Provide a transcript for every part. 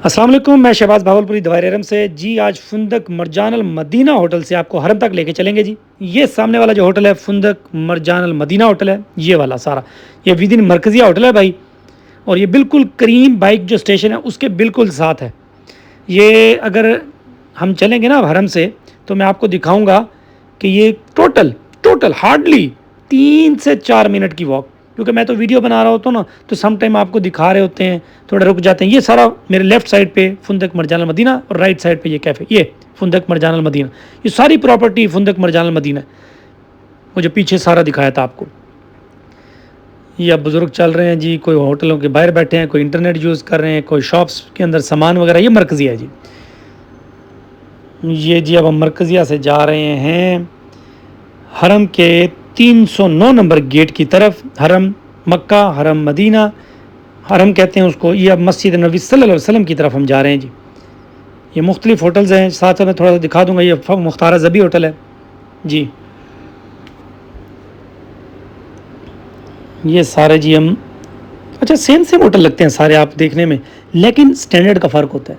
अस्सलाम वालेकुम, मैं शहबाज भावलपुरी दवायर अरम से जी। आज फुंदक मरजान अल मदीना होटल से आपको हरम तक लेके चलेंगे जी। ये सामने वाला जो होटल है फुंदक मरजान अल मदीना होटल है, ये वाला सारा ये विद इन मरकज़िया होटल है भाई। और ये बिल्कुल करीम बाइक जो स्टेशन है उसके बिल्कुल साथ है। ये अगर हम चलेंगे ना हरम से तो मैं आपको दिखाऊंगा कि ये टोटल टोटल हार्डली 3 से 4 मिनट की वॉक, क्योंकि मैं तो वीडियो बना रहा होता हूँ ना, तो सम टाइम आपको दिखा रहे होते हैं, थोड़ा रुक जाते हैं। ये सारा मेरे लेफ्ट साइड पे फुंदक मरजान अल मदीना और राइट साइड पे ये कैफ़े, ये फुंदक मरजान अल मदीना, ये सारी प्रॉपर्टी फुंदक मरजान अल मदीना। वो जो पीछे सारा दिखाया था आपको, ये अब बुज़ुर्ग चल रहे हैं जी, कोई होटलों के बाहर बैठे हैं, कोई इंटरनेट यूज़ कर रहे हैं, कोई शॉप्स के अंदर सामान वगैरह। ये मरकज़िया है जी। ये जी अब हम मरकज़िया से जा रहे हैं हरम के 309 नंबर गेट की तरफ। हरम मक्का, हरम मदीना, हरम कहते हैं उसको। ये अब मस्जिद नबी सल्लल्लाहु अलैहि वसल्लम की तरफ हम जा रहे हैं जी। ये मुख्तलिफ़ होटल्स हैं, साथ साथ मैं थोड़ा सा दिखा दूंगा। ये मुख्तारा ज़बी होटल है जी। ये सारे जी हम, अच्छा सेम सेम होटल लगते हैं सारे आप देखने में, लेकिन स्टैंडर्ड का फ़र्क होता है।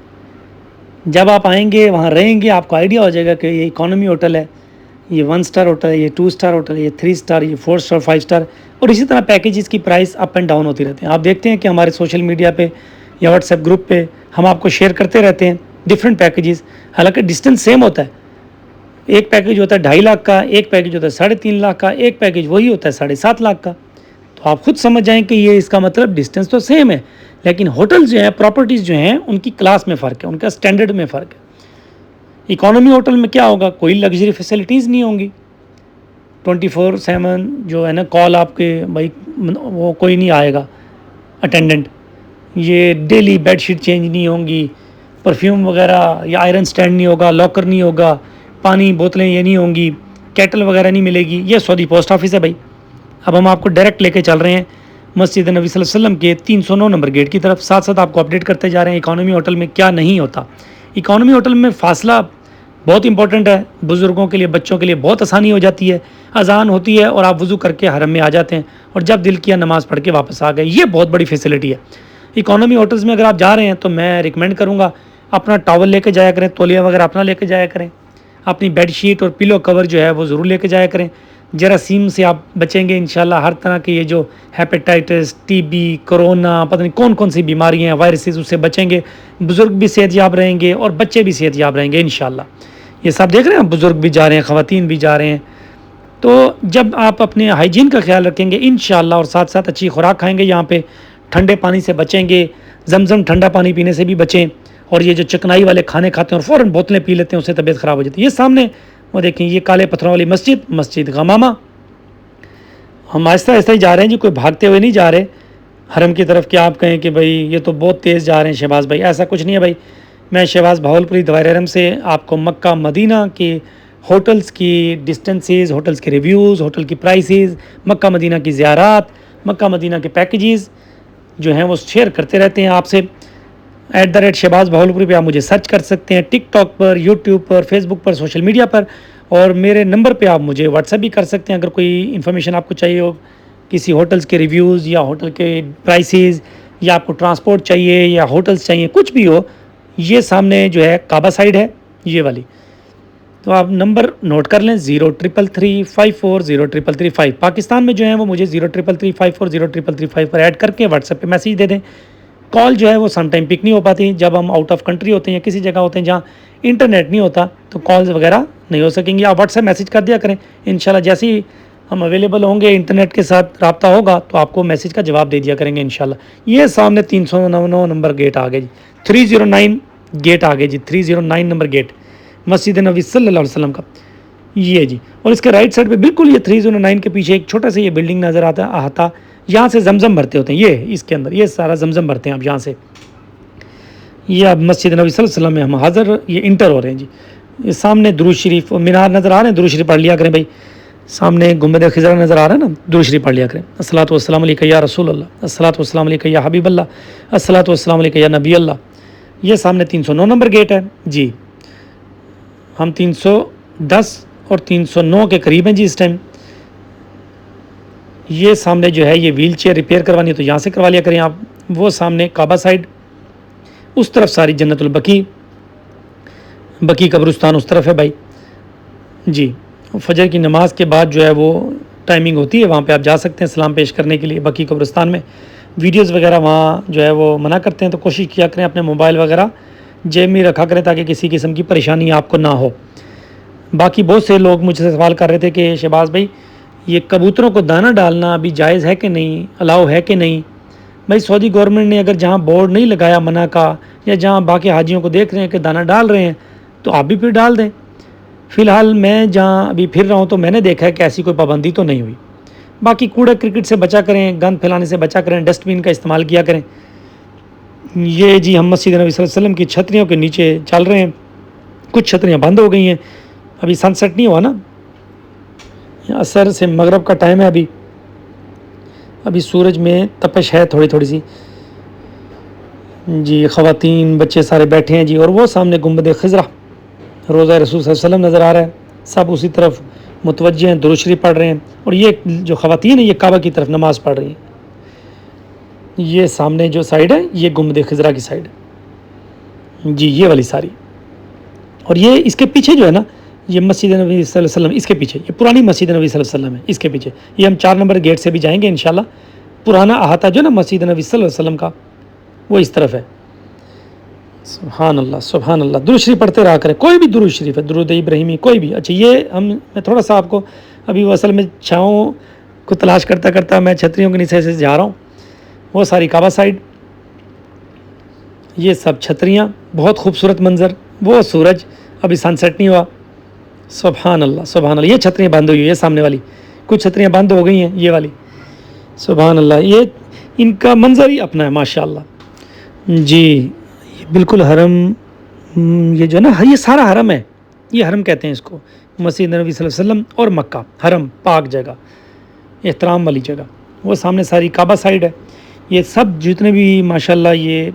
जब आप आएंगे वहाँ रहेंगे आपको आइडिया हो जाएगा कि ये इकॉनमी होटल है, ये 1 स्टार होटल है, ये 2 स्टार होटल है, ये 3 स्टार, ये 4 स्टार, 5 स्टार। और इसी तरह पैकेजेस की प्राइस अप एंड डाउन होती रहती हैं। आप देखते हैं कि हमारे सोशल मीडिया पे या व्हाट्सएप ग्रुप पे हम आपको शेयर करते रहते हैं डिफरेंट पैकेजेस। हालांकि डिस्टेंस सेम होता है। एक पैकेज होता है 2.5 लाख का, एक पैकेज होता है 3.5 लाख का, एक पैकेज वही होता है 7.5 लाख का। तो आप खुद समझ जाएँ कि ये इसका मतलब डिस्टेंस तो सेम है, लेकिन होटल्स जो हैं, प्रॉपर्टीज़ जो हैं, उनकी क्लास में फ़र्क है, उनका स्टैंडर्ड में फ़र्क है। इकॉनमी होटल में क्या होगा, कोई लग्जरी फैसिलिटीज़ नहीं होंगी। 24/7 जो है ना कॉल आपके भाई, वो कोई नहीं आएगा अटेंडेंट। ये डेली बेडशीट चेंज नहीं होंगी, परफ्यूम वगैरह या आयरन स्टैंड नहीं होगा, लॉकर नहीं होगा, पानी बोतलें ये नहीं होंगी, केटल वगैरह नहीं मिलेगी। ये सऊदी पोस्ट ऑफिस है भाई। अब हम आपको डायरेक्ट लेके चल रहे हैं मस्जिद नबी सल्लल्लाहु अलैहि वसल्लम के 309 नंबर गेट की तरफ। साथ साथ आपको अपडेट करते जा रहे हैं इकॉनमी होटल में क्या नहीं होता। इकॉनमी होटल में फ़ासला बहुत इंपॉर्टेंट है, बुज़ुर्गों के लिए, बच्चों के लिए बहुत आसानी हो जाती है। अज़ान होती है और आप वज़ू करके हरम में आ जाते हैं, और जब दिल किया नमाज़ पढ़ के वापस आ गए। ये बहुत बड़ी फैसिलिटी है। इकॉनमी होटल्स में अगर आप जा रहे हैं तो मैं रिकमेंड करूँगा अपना टॉवल लेके जाया करें, तौलिया वगैरह अपना लेके जाया करें, अपनी बेडशीट और पिलो कवर जो है वो ज़रूर लेके जाया करें। जरासीम से आप बचेंगे इंशाल्लाह। हर तरह के ये जो हेपेटाइटिस, टीबी, कोरोना, पता नहीं कौन कौन सी बीमारियाँ हैं, वायरसेस, उससे बचेंगे। बुज़ुर्ग भी सेहतयाब रहेंगे और बच्चे भी सेहतयाब रहेंगे इंशाल्लाह। ये सब देख रहे हैं, बुज़ुर्ग भी जा रहे हैं, ख़वातीन भी जा रहे हैं। तो जब आप अपने हाइजीन का ख्याल रखेंगे इंशाल्लाह, और साथ साथ अच्छी खुराक खाएंगे, यहाँ पे ठंडे पानी से बचेंगे, ज़मज़म ठंडा पानी पीने से भी बचें। और ये जो चिकनाई वाले खाने खाते हैं और फ़ौरन बोतलें पी लेते हैं, उससे तबीयत ख़राब हो जाती है। ये सामने वो देखें, ये काले पत्थरों वाली मस्जिद, मस्जिद गमामा। हम आहिस्ता आहिस्ता ही जा रहे हैं जी, कोई भागते हुए नहीं जा रहे हरम की तरफ कि आप कहें कि भाई ये तो बहुत तेज़ जा रहे हैं शहबाज भाई। ऐसा कुछ नहीं है भाई। मैं शहबाज भावलपुरी दवायर अरम से आपको मक्का मदीना के होटल्स की डिस्टेंसेस, होटल्स के रिव्यूज़, होटल की प्राइसेस, मक्का मदीना की ज़ियारात, मक्का मदीना के पैकेजेस जो हैं वो शेयर करते रहते हैं आपसे। @शहबाज भावलपुरी पे आप मुझे सर्च कर सकते हैं, टिकटॉक पर, यूट्यूब पर, फेसबुक पर, सोशल मीडिया पर। और मेरे नंबर पे आप मुझे व्हाट्सएप भी कर सकते हैं अगर कोई इन्फॉर्मेशन आपको चाहिए हो, किसी होटल्स के रिव्यूज़ या होटल के प्राइसेस, या आपको ट्रांसपोर्ट चाहिए या होटल्स चाहिए, कुछ भी हो। ये सामने जो है काबा साइड है, ये वाली। तो आप नंबर नोट कर लें, 0333540335। पाकिस्तान में जो है वो मुझे 0333540335 पर ऐड करके व्हाट्सएप पे मैसेज दे दें। कॉल जो है वो सम टाइम पिक नहीं हो पाती, जब हम आउट ऑफ कंट्री होते हैं या किसी जगह होते हैं जहाँ इंटरनेट नहीं होता, तो कॉल्स वगैरह नहीं हो सकेंगी। आप व्हाट्सएप मैसेज कर दिया करें, इंशाल्लाह जैसे ही हम अवेलेबल होंगे, इंटरनेट के साथ रब्ता होगा, तो आपको मैसेज का जवाब दे दिया करेंगे इंशाल्लाह। ये सामने 309 नंबर गेट आ गए जी, 309 गेट आ गए जी, 309 नंबर गेट मस्जिद नबी सल्लल्लाहु अलैहि वसल्लम का, ये जी। और इसके राइट साइड पे बिल्कुल ये 309 के पीछे एक छोटा सा ये बिल्डिंग नज़र आता, यहाँ से जमजम भरते होते हैं। ये इसके अंदर ये सारा जमजम भरते हैं आप यहाँ से। ये अब मस्जिद नबी सल्लल्लाहु अलैहि वसल्लम में हम हाज़िर, ये इंटर हो रहे हैं जी। ये सामने दुरूद शरीफ और मीनार नज़र आ रहे हैं, दुरूद शरीफ पढ़ लिया करें भाई। सामने गुंबद खिज़रा नज़र आ रहा है ना, दुरूद शरीफ पढ़ लिया करें। अस्सलातु वस्सलामु अलैका या रसूल अल्लाह, अस्सलातु वस्सलामु अलैका या हबीब अल्लाह, अस्सलातु वस्सलामु अलैका या नबी अल्लाह। ये सामने 309 नंबर गेट है जी। हम 310 और 309 के करीब हैं जी इस टाइम। ये सामने जो है ये व्हील चेयर रिपेयर करवानी है तो यहाँ से करवा लिया करें आप। वो सामने काबा साइड اس طرف ساری جنت البقیع، بقیع قبرستان اس طرف ہے بھائی جی. فجر کی نماز کے بعد جو ہے وہ ٹائمنگ ہوتی ہے، وہاں پہ آپ جا سکتے ہیں سلام پیش کرنے کے لیے بقیع قبرستان میں. ویڈیوز وغیرہ وہاں جو ہے وہ منع کرتے ہیں، تو کوشش کیا کریں اپنے موبائل وغیرہ جیب میں رکھا کریں تاکہ کسی قسم کی پریشانی آپ کو نہ ہو. باقی بہت سے لوگ مجھ سے سوال کر رہے تھے کہ شہباز بھائی یہ کبوتروں کو دانہ ڈالنا ابھی جائز ہے کہ نہیں، الاؤ ہے کہ نہیں. بھائی سعودی گورنمنٹ نے اگر جہاں بورڈ نہیں لگایا منع کا، یا جہاں باقی حاجیوں کو دیکھ رہے ہیں کہ دانہ ڈال رہے ہیں، تو آپ بھی پھر ڈال دیں. فی الحال میں جہاں ابھی پھر رہا ہوں تو میں نے دیکھا ہے کہ ایسی کوئی پابندی تو نہیں ہوئی. باقی کوڑا کرکٹ سے بچا کریں، گند پھیلانے سے بچا کریں، ڈسٹ بین کا استعمال کیا کریں. یہ جی ہم مسجد نبی صلی اللہ علیہ وسلم کی چھتریوں کے نیچے چل رہے ہیں. کچھ چھتریاں بند ہو گئی ہیں، ابھی سن سیٹ نہیں ہوا نا، عصر سے مغرب کا ٹائم ہے. ابھی سورج میں تپش ہے تھوڑی تھوڑی سی جی. خواتین بچے سارے بیٹھے ہیں جی، اور وہ سامنے گنبد خضرا روضہ رسول صلی اللہ علیہ وسلم نظر آ رہا ہے. سب اسی طرف متوجہ ہیں، درود شریف پڑھ رہے ہیں. اور یہ جو خواتین ہیں یہ کعبہ کی طرف نماز پڑھ رہی ہیں. یہ سامنے جو سائیڈ ہے یہ گنبد خضرا کی سائیڈ ہے جی، یہ والی ساری. اور یہ اس کے پیچھے جو ہے نا، یہ مسجد نبی صلی اللہ علیہ وسلم، اس کے پیچھے یہ پرانی مسجد نبی صلی اللہ علیہ وسلم ہے. اس کے پیچھے یہ ہم 4 نمبر گیٹ سے بھی جائیں گے انشاءاللہ. پرانا احاطہ جو نا مسجد نبی صلی اللہ علیہ وسلم کا، وہ اس طرف ہے. سبحان اللہ سبحان اللہ. درود شریف پڑھتے رہا کریں، کوئی بھی درود شریف ہے، درود ابراہیمی کوئی بھی. اچھا یہ میں تھوڑا سا آپ کو ابھی وہ اصل میں چھاؤں کو تلاش کرتا کرتا میں چھتریوں کے نیچے سے جا رہا ہوں. وہ ساری کعبہ سائڈ، یہ سب چھتریاں، بہت خوبصورت منظر. وہ سورج ابھی سن سیٹ نہیں ہوا. سبحان اللہ سبحان اللہ. یہ چھتریاں بند ہوئی ہیں، سامنے والی کچھ چھتریاں بند ہو گئی ہیں، یہ والی. سبحان اللہ. یہ ان کا منظر ہی اپنا ہے ماشاء اللہ جی. بالکل حرم، یہ جو ہے نا یہ سارا حرم ہے. یہ حرم کہتے ہیں اس کو، مسجد نبی صلی اللہ علیہ وسلم اور مکہ حرم، پاک جگہ، احترام والی جگہ. وہ سامنے ساری کعبہ سائڈ ہے. یہ سب جتنے بھی ماشاءاللہ یہ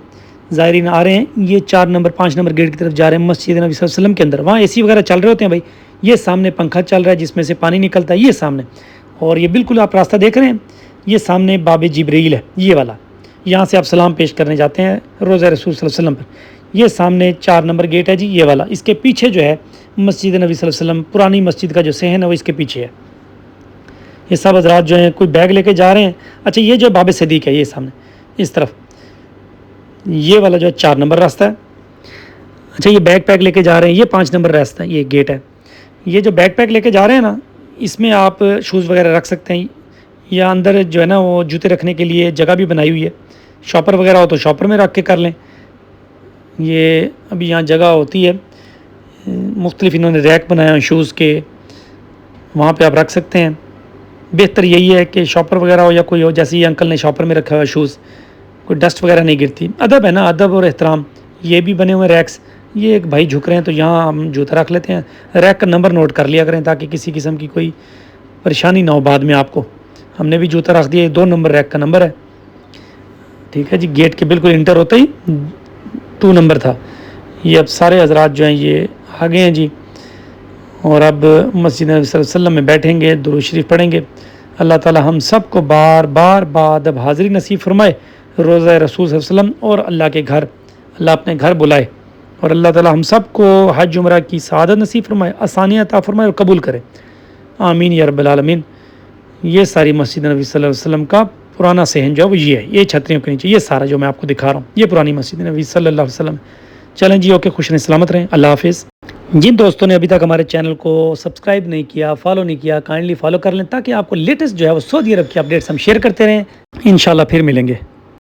زائرین آ رہے ہیں، یہ 4 نمبر 5 نمبر گیٹ کی طرف جا رہے ہیں مسجد نبی صلی اللہ علیہ وسلم کے اندر. وہاں اے سی وغیرہ چل رہے ہوتے ہیں بھائی. یہ سامنے پنکھا چل رہا ہے جس میں سے پانی نکلتا ہے، یہ سامنے. اور یہ بالکل آپ راستہ دیکھ رہے ہیں، یہ سامنے باب جبریل ہے، یہ والا. یہاں سے آپ سلام پیش کرنے جاتے ہیں روضہ رسول صلی اللہ علیہ وسلم پر. یہ سامنے 4 نمبر گیٹ ہے جی، یہ والا. اس کے پیچھے جو ہے مسجد نبی صلی اللہ علیہ وسلم، پرانی مسجد کا جو صحن ہے وہ اس کے پیچھے ہے. یہ سب حضرات جو ہیں کوئی بیگ لے کے جا رہے ہیں. اچھا یہ جو باب صدیق ہے، یہ سامنے اس طرف، یہ والا جو ہے 4 نمبر راستہ ہے. اچھا یہ بیگ پیک لے کے جا رہے ہیں، یہ 5 نمبر راستہ ہے، یہ گیٹ ہے. یہ جو بیگ پیک لے کے جا رہے ہیں نا، اس میں آپ شوز وغیرہ رکھ سکتے ہیں، یا اندر جو ہے نا وہ جوتے رکھنے کے لیے جگہ بھی بنائی ہوئی ہے. شاپر وغیرہ ہو تو شاپر میں رکھ کے کر لیں. یہ ابھی یہاں جگہ ہوتی ہے مختلف، انہوں نے ریک بنایا ہیں شوز کے، وہاں پہ آپ رکھ سکتے ہیں. بہتر یہی ہے کہ شاپر وغیرہ ہو یا کوئی ہو، جیسے یہ انکل نے شاپر میں رکھا ہوا شوز، کوئی ڈسٹ وغیرہ نہیں گرتی. ادب ہے نا، ادب اور احترام. یہ بھی بنے ہوئے ریکس. یہ ایک بھائی جھک رہے ہیں تو یہاں ہم جوتا رکھ لیتے ہیں. ریک کا نمبر نوٹ کر لیا کریں تاکہ کسی قسم کی کوئی پریشانی نہ ہو بعد میں آپ کو. ہم نے بھی جوتا رکھ دیا، 2 نمبر ریک کا نمبر ہے. ٹھیک ہے جی. گیٹ کے بالکل انٹر ہوتا ہی 2 نمبر تھا. یہ اب سارے حضرات جو ہیں یہ آگے ہیں جی، اور اب مسجد نبی صلی اللہ علیہ وسلم میں بیٹھیں گے، درود شریف پڑھیں گے. اللہ تعالی ہم سب کو بار بار بادب حاضری نصیب فرمائے روضہ رسول صلی اللہ علیہ وسلم اور اللہ کے گھر. اللہ اپنے گھر بلائے، اور اللہ تعالی ہم سب کو حج عمرہ کی سعادت نصیب فرمائے، آسانیاں عطا فرمائے اور قبول کرے. آمین یا رب العالمین. یہ ساری مسجد نبی صلی اللہ علیہ وسلم کا پرانا صحن جو ہے وہ یہ ہے. یہ چھتریوں کے نیچے یہ سارا جو میں آپ کو دکھا رہا ہوں، یہ پرانی مسجد نبی صلی اللہ علیہ وسلم. چلیں جی، اوکے، خوش رہیں، سلامت رہیں، اللہ حافظ. جن دوستوں نے ابھی تک ہمارے چینل کو سبسکرائب نہیں کیا، فالو نہیں کیا، کائنڈلی فالو کر لیں تاکہ آپ کو لیٹسٹ جو ہے وہ سعودی عرب کی اپڈیٹس ہم شیئر کرتے رہیں. انشاءاللہ پھر ملیں گے.